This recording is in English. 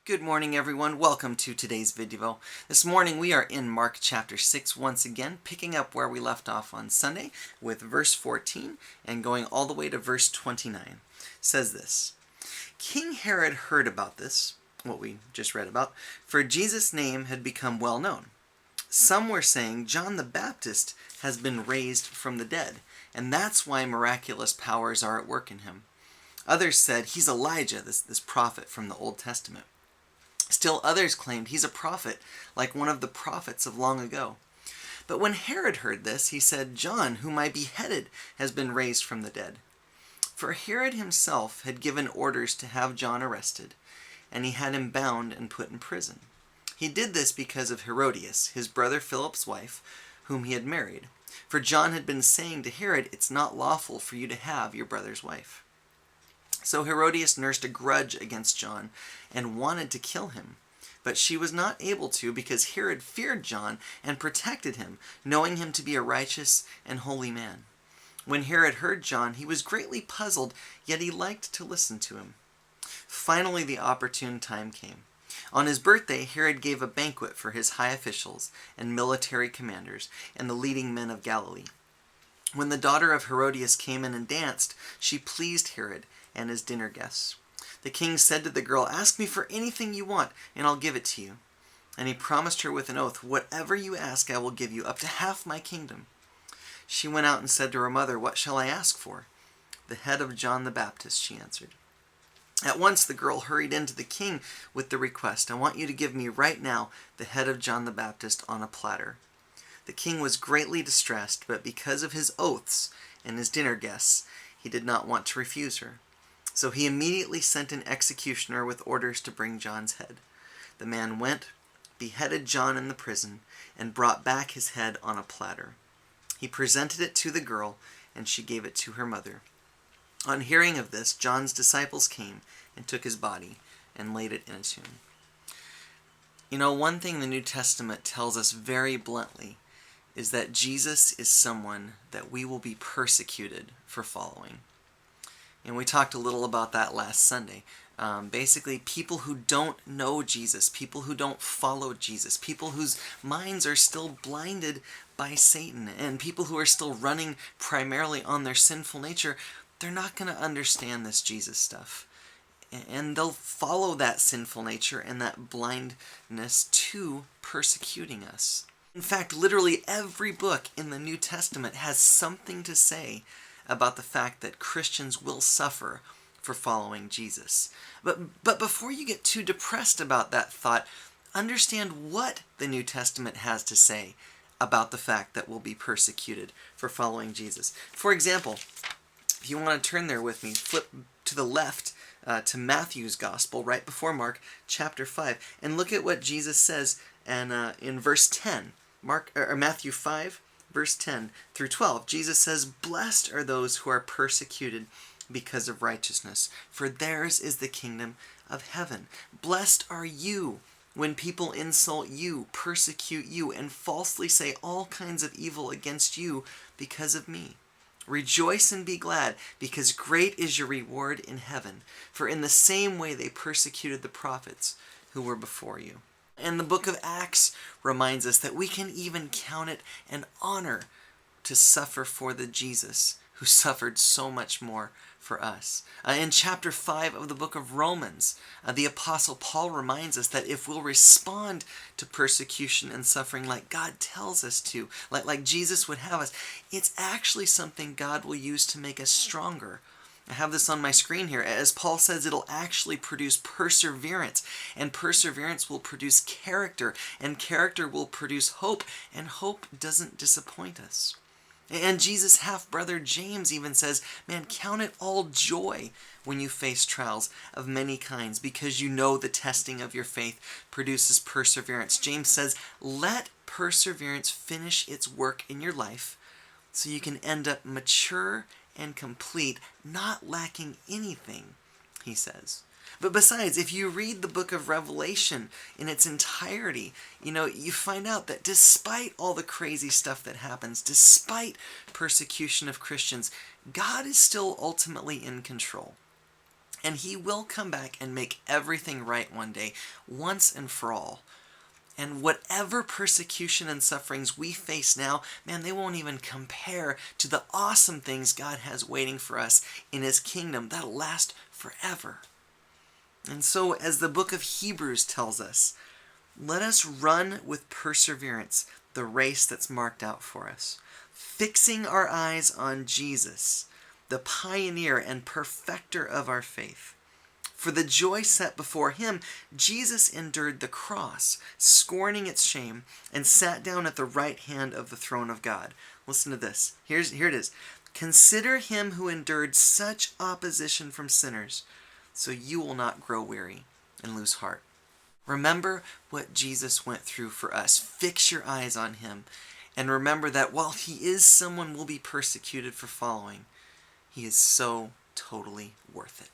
Good morning, everyone. Welcome to today's ViDevo. This morning we are in Mark chapter 6 once again, picking up where we left off on Sunday with verse 14 and going all the way to verse 29. It says this: King Herod heard about this, what we just read about, for Jesus' name had become well known. Some were saying John the Baptist has been raised from the dead, and that's why miraculous powers are at work in him. Others said he's Elijah, this prophet from the Old Testament. Still others claimed he's a prophet, like one of the prophets of long ago. But when Herod heard this, he said, John, whom I beheaded, has been raised from the dead. For Herod himself had given orders to have John arrested, and he had him bound and put in prison. He did this because of Herodias, his brother Philip's wife, whom he had married. For John had been saying to Herod, it's not lawful for you to have your brother's wife. So Herodias nursed a grudge against John and wanted to kill him. But she was not able to because Herod feared John and protected him, knowing him to be a righteous and holy man. When Herod heard John, he was greatly puzzled, yet he liked to listen to him. Finally, the opportune time came. On his birthday, Herod gave a banquet for his high officials and military commanders and the leading men of Galilee. When the daughter of Herodias came in and danced, she pleased Herod and his dinner guests. The king said to the girl, ask me for anything you want, and I'll give it to you. And he promised her with an oath, whatever you ask I will give you, up to half my kingdom. She went out and said to her mother, what shall I ask for? The head of John the Baptist, she answered. At once the girl hurried into the king with the request, I want you to give me right now the head of John the Baptist on a platter. The king was greatly distressed, but because of his oaths and his dinner guests, he did not want to refuse her. So he immediately sent an executioner with orders to bring John's head. The man went, beheaded John in the prison, and brought back his head on a platter. He presented it to the girl, and she gave it to her mother. On hearing of this, John's disciples came and took his body and laid it in a tomb. You know, one thing the New Testament tells us very bluntly is that Jesus is someone that we will be persecuted for following. And we talked a little about that last Sunday. Basically, people who don't know Jesus, people who don't follow Jesus, people whose minds are still blinded by Satan, and people who are still running primarily on their sinful nature, they're not going to understand this Jesus stuff. And they'll follow that sinful nature and that blindness to persecuting us. In fact, literally every book in the New Testament has something to say about the fact that Christians will suffer for following Jesus. But before you get too depressed about that thought, understand what the New Testament has to say about the fact that we'll be persecuted for following Jesus. For example, if you want to turn there with me, flip to the left to Matthew's Gospel, right before Mark, chapter 5, and look at what Jesus says in verse 10. Matthew 5, verse 10 through 12, Jesus says, blessed are those who are persecuted because of righteousness, for theirs is the kingdom of heaven. Blessed are you when people insult you, persecute you, and falsely say all kinds of evil against you because of me. Rejoice and be glad, because great is your reward in heaven, for in the same way they persecuted the prophets who were before you. And the book of Acts reminds us that we can even count it an honor to suffer for the Jesus who suffered so much more for us. In chapter 5 of the book of Romans, the Apostle Paul reminds us that if we'll respond to persecution and suffering like God tells us to, like Jesus would have us, it's actually something God will use to make us stronger. I have this on my screen here. As Paul says, it'll actually produce perseverance, and perseverance will produce character, and character will produce hope, and hope doesn't disappoint us. And Jesus' half-brother James even says, man, count it all joy when you face trials of many kinds, because you know the testing of your faith produces perseverance. James says, let perseverance finish its work in your life so you can end up mature and complete, not lacking anything, he says. But besides, if you read the book of Revelation in its entirety, you find out that despite all the crazy stuff that happens, despite persecution of Christians, God is still ultimately in control. And he will come back and make everything right one day, once and for all. And whatever persecution and sufferings we face now, man, they won't even compare to the awesome things God has waiting for us in his kingdom that'll last forever. And so, as the book of Hebrews tells us, let us run with perseverance the race that's marked out for us, fixing our eyes on Jesus, the pioneer and perfecter of our faith. For the joy set before him, Jesus endured the cross, scorning its shame, and sat down at the right hand of the throne of God. Listen to this. Here it is. Consider him who endured such opposition from sinners, so you will not grow weary and lose heart. Remember what Jesus went through for us. Fix your eyes on him. And remember that while he is someone we'll be persecuted for following, he is so totally worth it.